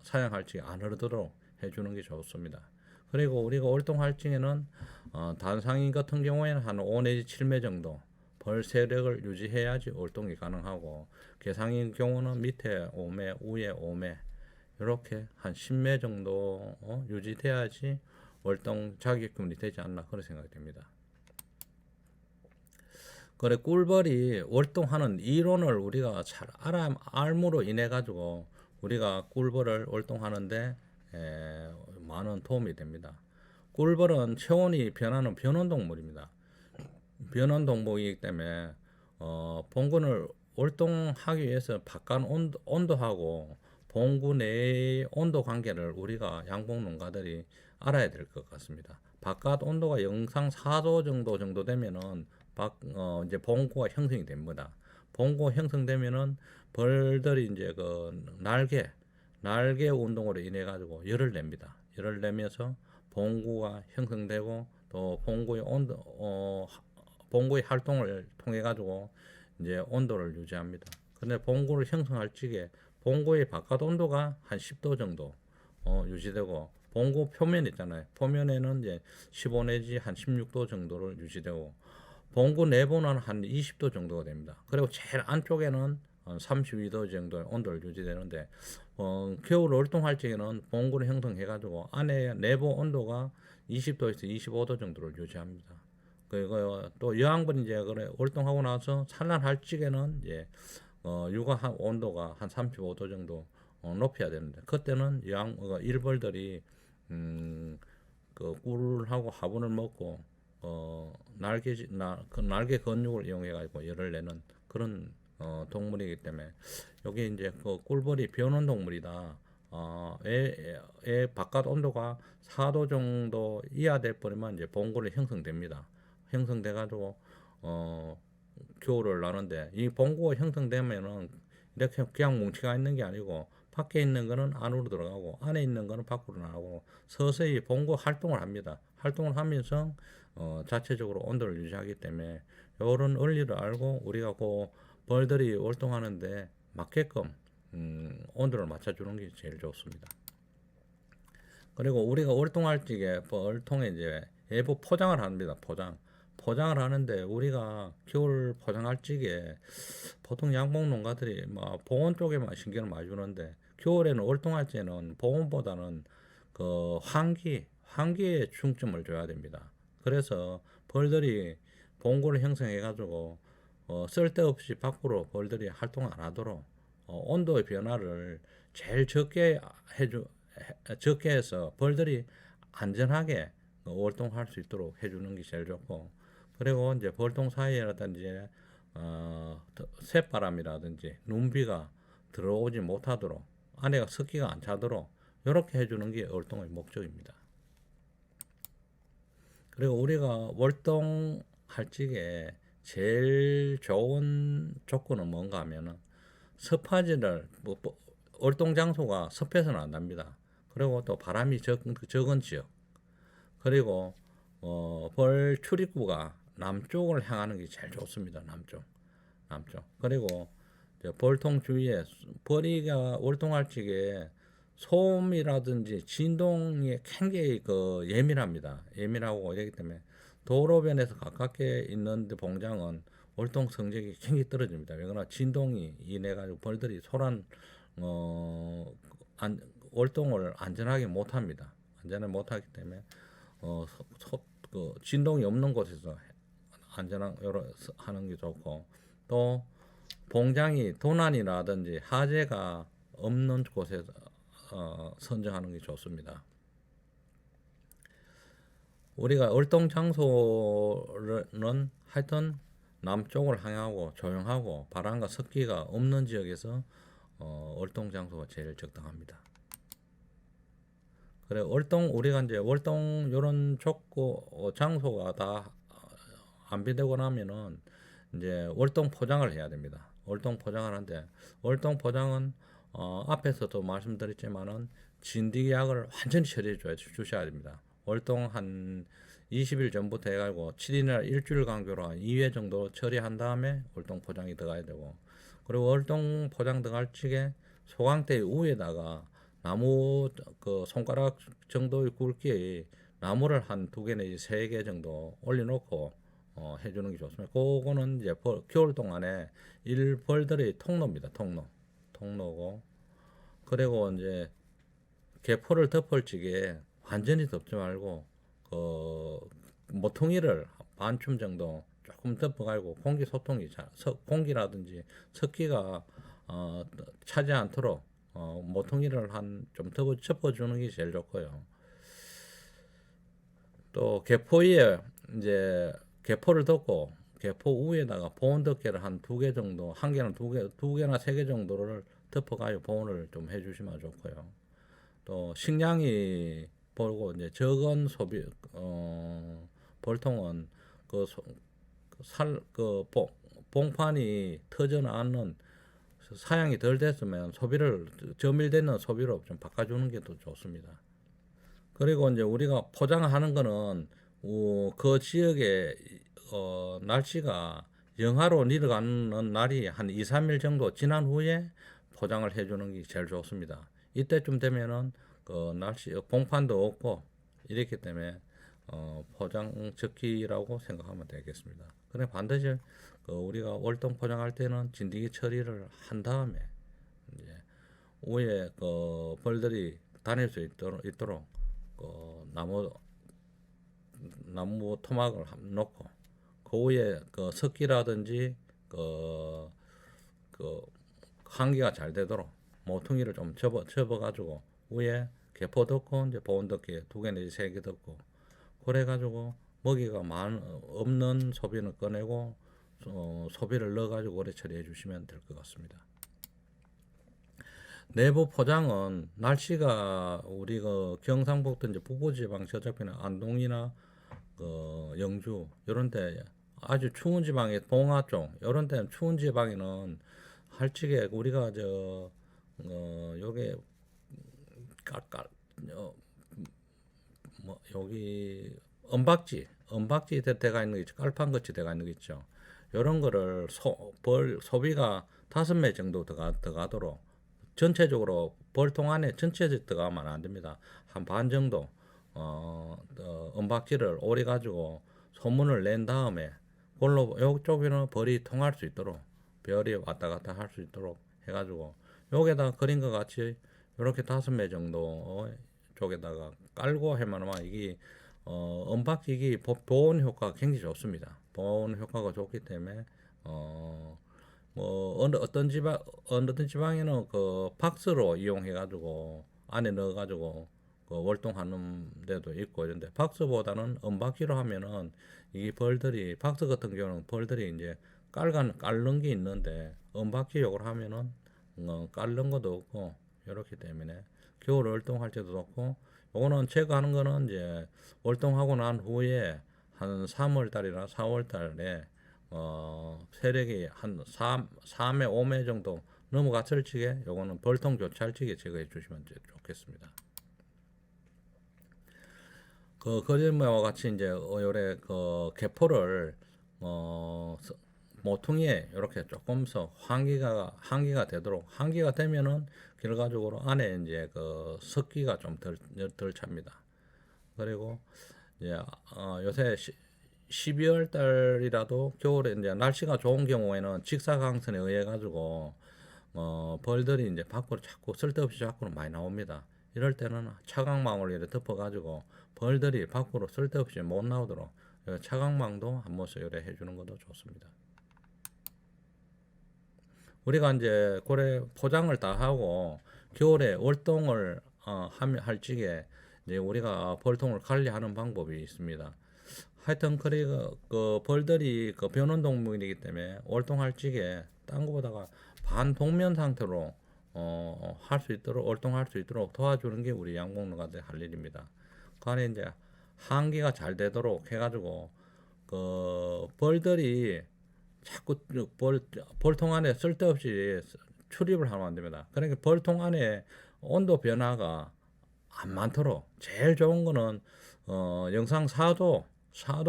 사냥할 적에 안 흐르도록 해주는 게 좋습니다. 그리고 우리가 월동할 적에는 단상인 같은 경우에는 한 5 내지 7매 정도 벌 세력을 유지해야지 월동이 가능하고, 개상인 경우는 밑에 5매, 위에 5매 이렇게 한 10매 정도 유지돼야지 월동 자격금이 되지 않나 그런 생각이 듭니다. 그래 꿀벌이 월동하는 이론을 우리가 잘 알므로 인해 가지고 우리가 꿀벌을 월동하는데 많은 도움이 됩니다. 꿀벌은 체온이 변하는 변온동물입니다. 변온동물이기 때문에 봉군을 월동하기 위해서 바깥 온도하고 봉구 내의 온도 관계를 우리가 양봉 농가들이 알아야 될 것 같습니다. 바깥 온도가 영상 4도 정도 되면은 이제 봉구가 형성이 됩니다. 봉구가 형성되면은 벌들이 이제 날개 운동으로 인해 가지고 열을 냅니다. 열을 내면서 봉구가 형성되고 또 봉구의 활동을 통해 가지고 이제 온도를 유지합니다. 근데 봉구를 형성할 적에 봉구의 바깥 온도가 한 10도 정도 유지되고, 봉구 표면 있잖아요. 표면에는 이제 15 내지 한 16도 정도를 유지되고, 봉구 내부는 한 20도 정도가 됩니다. 그리고 제일 안쪽에는 32도 정도의 온도를 유지되는데, 겨울 월동할 적에는 봉구를 형성해가지고 안에 내부 온도가 20도에서 25도 정도를 유지합니다. 그리고 또 여왕벌이 이제 월동하고 나서 산란할 적에는 이제 육아 온도가 한 35도 정도 높여야 되는데, 그때는 일벌들이 꿀하고 화분을 먹고 날개 근육을 이용해 가지고 열을 내는 그런 동물이기 때문에 여기 이제 꿀벌이 변온 동물이다. 바깥 온도가 4도 정도 이하 될 뻔이면 이제 봉구를 형성됩니다. 형성돼 가지고 겨울을 나는데, 이 봉구가 형성되면은 이렇게 그냥 뭉치가 있는 게 아니고 밖에 있는 거는 안으로 들어가고 안에 있는 거는 밖으로 나가고 서서히 봉구 활동을 합니다. 활동을 하면서 자체적으로 온도를 유지하기 때문에 이런 원리를 알고 우리가 벌들이 월동하는데 맞게끔 온도를 맞춰주는 게 제일 좋습니다. 그리고 우리가 월동할 적에 벌통에 이제 외부 포장을 합니다. 포장을 하는데 우리가 겨울 포장할 적에 보통 양봉 농가들이 보온 쪽에만 신경을 많이 주는데, 겨울에는 월동할 때는 보온보다는 환기에 중점을 줘야 됩니다. 그래서 벌들이 봉구를 형성해 가지고 쓸데없이 밖으로 벌들이 활동 안 하도록 온도의 변화를 제일 적게 해서 벌들이 안전하게 월동할 수 있도록 해주는 게 제일 좋고, 그리고 이제 벌동 사이라든지 새바람이라든지 눈비가 들어오지 못하도록, 안에가 습기가 안 차도록 이렇게 해주는 게 월동의 목적입니다. 그리고 우리가 월동할 적에 제일 좋은 조건은 뭔가 하면은 습하지를 월동 장소가 습해서는 안 납니다. 그리고 또 바람이 적은 지역, 그리고 벌 출입구가 남쪽을 향하는 게 제일 좋습니다. 남쪽. 그리고 벌통 주위에 벌이가 월동할 적에 소음이라든지 진동에 굉장히 예민하고 그렇기 때문에 도로변에서 가깝게 있는 봉장은 월동 성적이 굉장히 떨어집니다. 왜냐하면 진동이 인해 가지고 벌들이 월동을 안전하게 못합니다. 안전하게 못하기 때문에 진동이 없는 곳에서 하는 게 좋고, 또 봉장이 도난이라든지 화재가 없는 곳에서 선정하는 게 좋습니다. 우리가 월동 장소는 하여튼 남쪽을 향하고 조용하고 바람과 습기가 없는 지역에서 월동 장소가 제일 적당합니다. 그래 우리가 이제 월동 요런 좁고 장소가 다 안비되고 나면은 이제 월동 포장을 해야 됩니다. 월동 포장을 하는데 월동 포장은 앞에서도 말씀드렸지만은 진드기약을 완전히 처리해 주셔야 됩니다. 월동 한 20일 전부터 해가지고 7일이나 일주일 간격으로 한 2회 정도 처리한 다음에 월동 포장이 들어가야 되고, 그리고 월동 포장 들어갈 적에 소강대 위에다가 나무 그 손가락 정도의 굵기의 나무를 한 2개 내지 3개 정도 올려놓고 해주는 게 좋습니다. 그거는 이제 겨울 동안에 일벌들의 통로입니다. 통로고, 그리고 이제 개포를 덮을 적에 완전히 덮지 말고 모퉁이를 반춤 정도 조금 덮어가지고 공기 소통이 공기라든지 습기가 차지 않도록 모퉁이를 한 좀 덮어주는 게 제일 좋고요. 또 개포 위에 이제 개포를 덮고 개포 위에다가 보온 덮개를 한 2개 정도, 한 개는 2개나 3개 정도를 덮어가지고 보온을 좀 해주시면 좋고요. 또 식량이 보고 이제 적은 소비 볼통은 봉판이 터져 않는 사양이 덜 됐으면 저밀되는 소비로 좀 바꿔주는 게 더 좋습니다. 그리고 이제 우리가 포장하는 거는 그 지역의 날씨가 영하로 내려가는 날이 한 2, 3일 정도 지난 후에 포장을 해주는 게 제일 좋습니다. 이때쯤 되면은 그 날씨 봉판도 없고 이렇기 때문에 포장 적기라고 생각하면 되겠습니다. 그래 반드시 우리가 월동 포장할 때는 진드기 처리를 한 다음에 이제 위에 벌들이 다닐 수 있도록 나무 토막을 놓고 그 위에 습기라든지 환기가 잘 되도록 모퉁이를 좀 접어가지고 위에 개포 덮고 이제 보온 덮개 2개 내지 3개 덮고, 그래가지고 먹이가 없는 소비는 꺼내고 소비를 넣어가지고 오래 처리해 주시면 될 것 같습니다. 내부 포장은 날씨가 우리 경상북도 이제 북부지방 저쪽이나 안동이나 영주 이런데 아주 추운 지방에 봉화 쪽 이런 데는 추운 지방에는 할지게 우리가 요게 여기 은박지 대가 있는 게 있죠. 깔판같이 대가 있는 게 있죠. 이런 거를 소비가 5매 정도 들어가도록 전체적으로 벌통 안에 전체적으로 들어가면 안 됩니다. 한 반 정도 은박지를 오래 가지고 소문을 낸 다음에 그걸로 이쪽에는 벌이 통할 수 있도록 별이 왔다 갔다 할 수 있도록 해가지고 여기에다 그린 것 같이 이렇게 5매 정도 쪽에다가 깔고 하면 이게 은박지 이게 보온 효과가 굉장히 좋습니다. 보온 효과가 좋기 때문에 어떤 지방에는 박스로 이용해가지고 안에 넣어가지고 월동하는 데도 있고 이런데 박스보다는 은박지로 하면은 이 벌들이 박스 같은 경우는 벌들이 이제 깔는 게 있는데 은박지용으로 하면은 깔는 것도 없고 이렇기 때문에 겨울 월동할 때도 좋고, 요거는 제거하는 거는 이제 월동하고 난 후에 한 3월 달이나 4월 달에 세력이 한 3매 5매 정도 넘어갔을 적에 요거는 벌통 교체할 적에 제거해 주시면 좋겠습니다. 거짓말과 같이 이제 요래 개포를 모퉁이에 이렇게 조금씩 환기가 되도록, 환기가 되면은 결과적으로 안에 이제 습기가 좀 덜 찹니다. 그리고 이제 요새 12월 달이라도 겨울에 이제 날씨가 좋은 경우에는 직사광선에 의해 가지고 벌들이 이제 밖으로 자꾸 쓸데없이 자꾸 많이 나옵니다. 이럴 때는 차광망을 이렇게 덮어가지고 벌들이 밖으로 쓸데없이 못 나오도록 차광망도 한 번씩 이렇게 해주는 것도 좋습니다. 우리가 이제 고래 포장을 다 하고 겨울에 월동을 할 적에 이제 우리가 벌통을 관리하는 방법이 있습니다. 하여튼 그 벌들이 그 변온 동물이기 때문에 월동할 적에 딴 거보다가 반동면 상태로 할 수 있도록 월동할 수 있도록 도와주는 게 우리 양봉농가들 할 일입니다. 그 안에 이제 환기가 잘 되도록 해가지고 그 벌들이 자꾸 벌통 안에 쓸데없이 출입을 하면 안 됩니다. 그러니까 벌통 안에 온도 변화가 안 많도록 제일 좋은 거는 영상 4도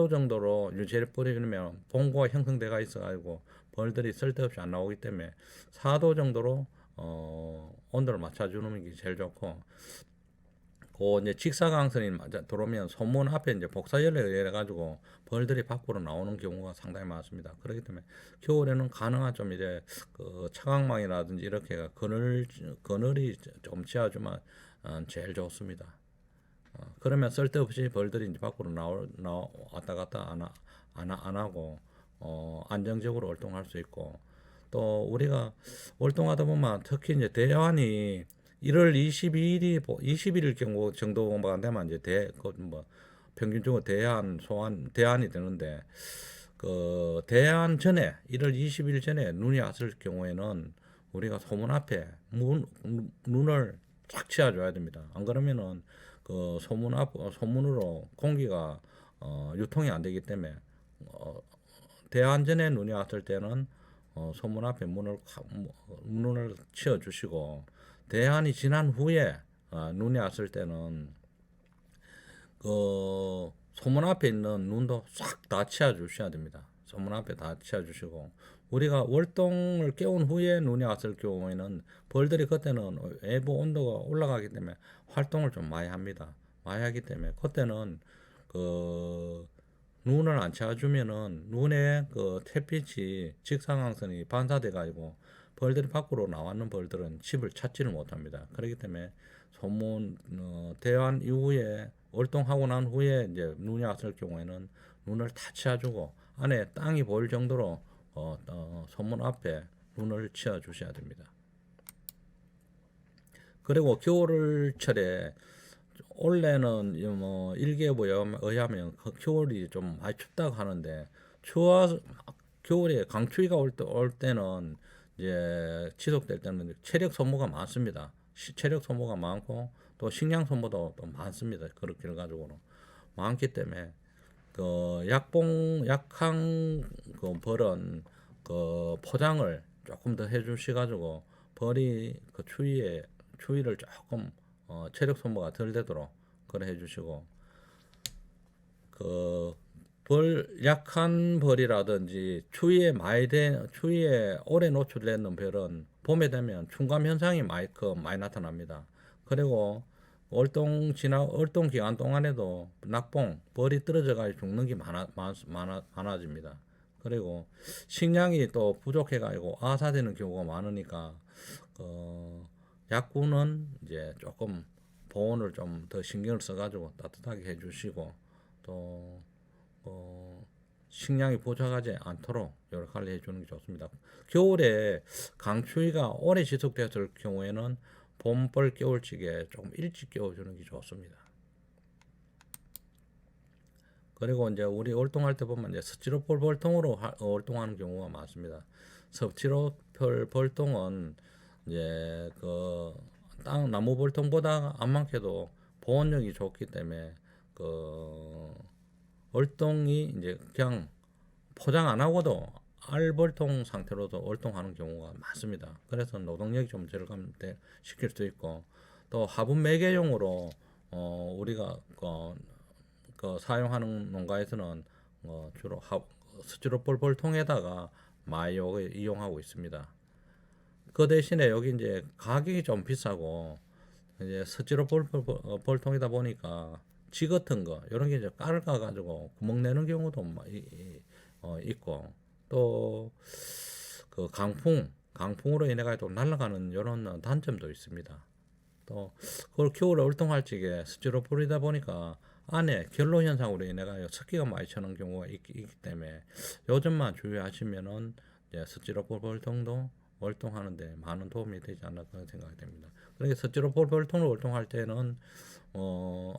정도로 유지를 뿌리면 봉고가 형성돼가 있어가지고 벌들이 쓸데없이 안 나오기 때문에 4도 정도로 온도를 맞춰주는 게 제일 좋고, 그 이제 직사광선이 들어오면 소문 앞에 이제 복사열에 의해 가지고 벌들이 밖으로 나오는 경우가 상당히 많습니다. 그렇기 때문에 겨울에는 가능한 좀 이제 그 차광망이라든지 이렇게 그늘이 좀 지어주면 제일 좋습니다. 그러면 쓸데없이 벌들이 이제 밖으로 왔다 갔다 안 하고 안정적으로 활동할 수 있고, 또 우리가 활동하다 보면 특히 이제 대안이 1월 20일 경우 정도만 되면 이제 뭐 평균적으로 대안이 되는데, 그 대안 전에 1월 20일 전에 눈이 왔을 경우에는 우리가 소문 앞에 눈을 쫙 치워줘야 됩니다. 안 그러면은 그 소문으로 공기가 유통이 안 되기 때문에 대안 전에 눈이 왔을 때는 소문 앞에 문을 치워주시고, 대안이 지난 후에 눈이 왔을 때는 그 소문 앞에 있는 눈도 싹 다 치워주셔야 됩니다. 소문 앞에 다 치워주시고, 우리가 월동을 깨운 후에 눈이 왔을 경우에는 벌들이 그때는 외부 온도가 올라가기 때문에 활동을 좀 많이 합니다. 많이 하기 때문에 그때는 그 눈을 안 채워주면은 눈에 그 햇빛이 직사광선이 반사돼 가지고 벌들이 밖으로 나왔는 벌들은 집을 찾지를 못합니다. 그렇기 때문에 대환 이후에 월동하고 난 후에 이제 눈이 왔을 경우에는 눈을 다 채워주고 안에 땅이 보일 정도로 소문 앞에 눈을 채워주셔야 됩니다. 그리고 겨울철에 원래는 뭐 일기예보에 의하면 겨울이 좀 많이 춥다고 하는데, 겨울에 강추위가 올 때는 이제 지속될 때는 체력 소모가 많습니다. 체력 소모가 많고 또 식량 소모도 또 많습니다. 그렇게 가지고는 많기 때문에 그 약한 그 벌은 그 포장을 조금 더 해주시 가지고 벌이 그 추위를 조금 체력 소모가 덜 되도록 그래 해주시고, 그 약한 벌이라든지 추위에 오래 노출되는 벌은 봄에 되면 충감 현상이 많이 나타납니다. 그리고 월동 기간 동안에도 벌이 떨어져 가지고 죽는 게 많아집니다. 그리고 식량이 또 부족해 가지고 아사되는 경우가 많으니까 약구는 이제 조금 보온을 좀 더 신경을 써가지고 따뜻하게 해주시고, 또 식량이 부족하지 않도록 여러 가지 해주는 게 좋습니다. 겨울에 강추위가 오래 지속됐을 경우에는 봄벌 겨울찌개 조금 일찍 깨워주는 게 좋습니다. 그리고 이제 우리 월동할 때 보면 이제 스티로폴 벌통으로 월동하는 경우가 많습니다. 스티로폴 벌통은 이제 그 나무 벌통보다 안 많게도 보온력이 좋기 때문에 그 월동이 이제 그냥 포장 안 하고도 알벌통 상태로도 월동하는 경우가 많습니다. 그래서 노동력이 좀 절감시킬 수 있고, 또 화분 매개용으로 우리가 사용하는 농가에서는 주로 스티로폴 벌통에다가 많이 이용하고 있습니다. 그 대신에 여기 이제 가격이 좀 비싸고 이제 스티로폴 벌통이다 보니까 지 같은 거 이런 게 이제 깔아 가지고 구멍 내는 경우도 있고, 또 그 강풍으로 인해 가지고 날아가는 이런 단점도 있습니다. 또 그걸 겨울에 월동할 적에 스티로폴이다 보니까 안에 결로 현상으로 인해 가지고 습기가 많이 차는 경우가 있기 때문에 요즘만 주의하시면은 이제 스티로폴 벌통도 월동하는데 많은 도움이 되지 않을까 생각이 됩니다. 그러니까 스티로폴 벌통을 월동할 때는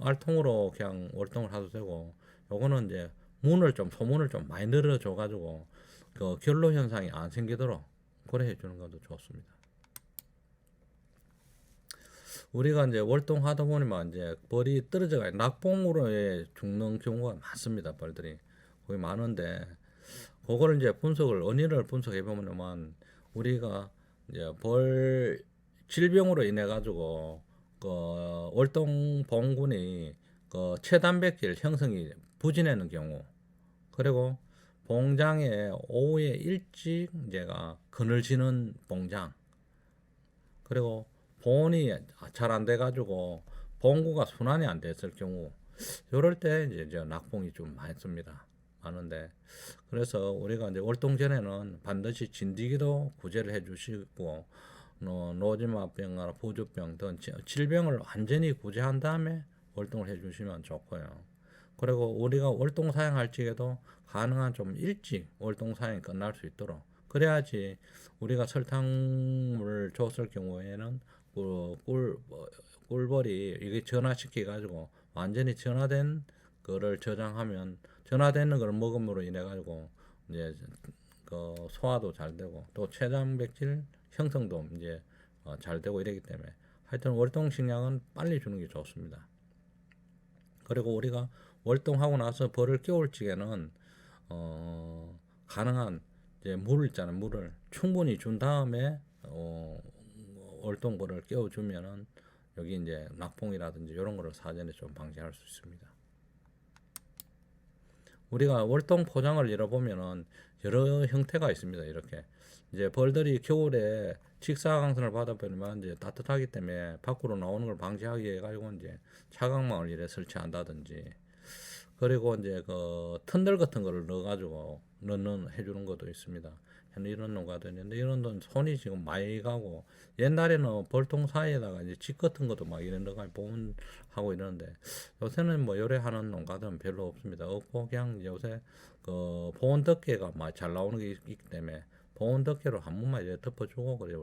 알통으로 그냥 월동을 해도 되고, 요거는 이제 소문을 좀 많이 늘어줘 가지고 그 결로 현상이 안 생기도록 그래 해주는 것도 좋습니다. 우리가 이제 월동하다 보니만 이제 벌이 떨어져가 낙봉으로 죽는 경우가 많습니다. 벌들이 거의 많은데 그거를 이제 원인을 분석해 보면은 우리가 이제 벌 질병으로 인해 가지고 그 월동 봉군이 그 체단백질 형성이 부진하는 경우, 그리고 봉장에 오후에 일찍 이제가 그늘지는 봉장, 그리고 보온이 잘 안 돼 가지고 봉구가 순환이 안 됐을 경우, 요럴 때 이제 낙봉이 좀 많습니다. 많은데, 그래서 우리가 이제 월동 전에는 반드시 진드기도 구제를 해주시고, 노지마병이나 부주병 등 질병을 완전히 구제한 다음에 월동을 해주시면 좋고요. 그리고 우리가 월동 사용할 적에도 가능한 좀 일찍 월동 사용이 끝날 수 있도록, 그래야지 우리가 설탕물을 줬을 경우에는 꿀벌이 이게 전화시켜 가지고 완전히 전화된 거를 저장하면, 전화되는 걸 먹음으로 인해 가지고 이제 그 소화도 잘 되고 또 췌장백질 형성도 이제 잘 되고 이러기 때문에 하여튼 월동 식량은 빨리 주는 게 좋습니다. 그리고 우리가 월동하고 나서 벌을 깨울 적에는 가능한 이제 물을 충분히 준 다음에 월동벌을 깨워주면은 여기 이제 낙봉이라든지 이런 거를 사전에 좀 방지할 수 있습니다. 우리가 월동 포장을 열어보면은 여러 형태가 있습니다. 이렇게 이제 벌들이 겨울에 직사광선을 받아버리면 이제 따뜻하기 때문에 밖으로 나오는 걸 방지하기 위해 가지고 이제 차광망을 이래 설치한다든지, 그리고 이제 그 턴들 같은 거를 넣어가지고 해주는 것도 있습니다. 이런 농가도 있는데 이런 건 손이 지금 많이 가고, 옛날에는 벌통 사이에다가 이제 집 같은 것도 막 이런 데가 보온하고 이러는데 요새는 뭐 요래하는 농가들은 별로 없습니다. 없고 그냥 요새 그 보온 덮개가 막 잘 나오는 게 있기 때문에 보온 덮개로 한 번만 이제 덮어주고 그래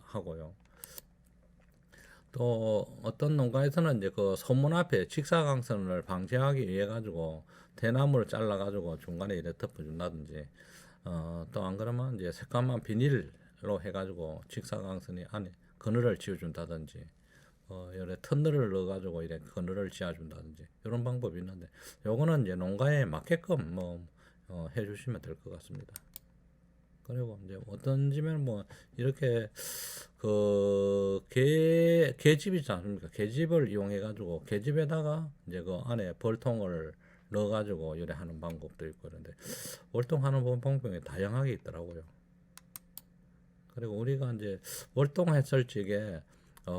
하고요. 또 어떤 농가에서는 이제 그 소문 앞에 직사광선을 방지하기 위해 가지고 대나무를 잘라 가지고 중간에 이렇게 덮어준다든지, 또 안 그러면 이제 새까만 비닐로 해가지고 직사광선이 안에 그늘을 지어준다든지, 여러 턴들을 넣어가지고 이렇게 그늘을 지어준다든지 이런 방법이 있는데, 요거는 이제 농가에 맞게끔 해주시면 될 것 같습니다. 그리고 이제 어떤 집에는 이렇게 그 계집이 있지 않습니까? 계집을 이용해 가지고 계집에다가 이제 그 안에 벌통을 넣어 가지고 요래 하는 방법도 있고 그런데 월동하는 방법이 다양하게 있더라고요. 그리고 우리가 이제 월동했을 적에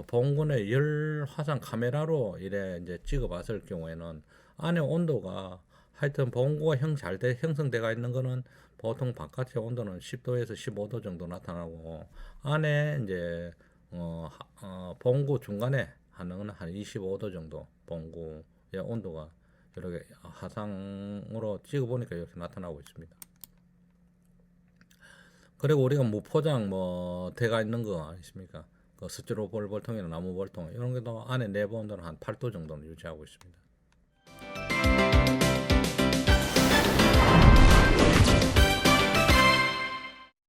봉군의 열 화상 카메라로 이래 이제 찍어 봤을 경우에는 안에 온도가 하여튼 봉구가 형성돼가 있는 거는 보통 바깥의 온도는 10도에서 15도 정도 나타나고, 안에 이제 봉구 중간에 하는 한 25도 정도 봉구의 온도가 이렇게 화상으로 찍어 보니까 이렇게 나타나고 있습니다. 그리고 우리가 무포장 대가 있는 거 아니십니까? 그 스티로폴 벌통이나 나무 벌통 이런 것도 안에 내부 온도는 한 8도 정도는 유지하고 있습니다.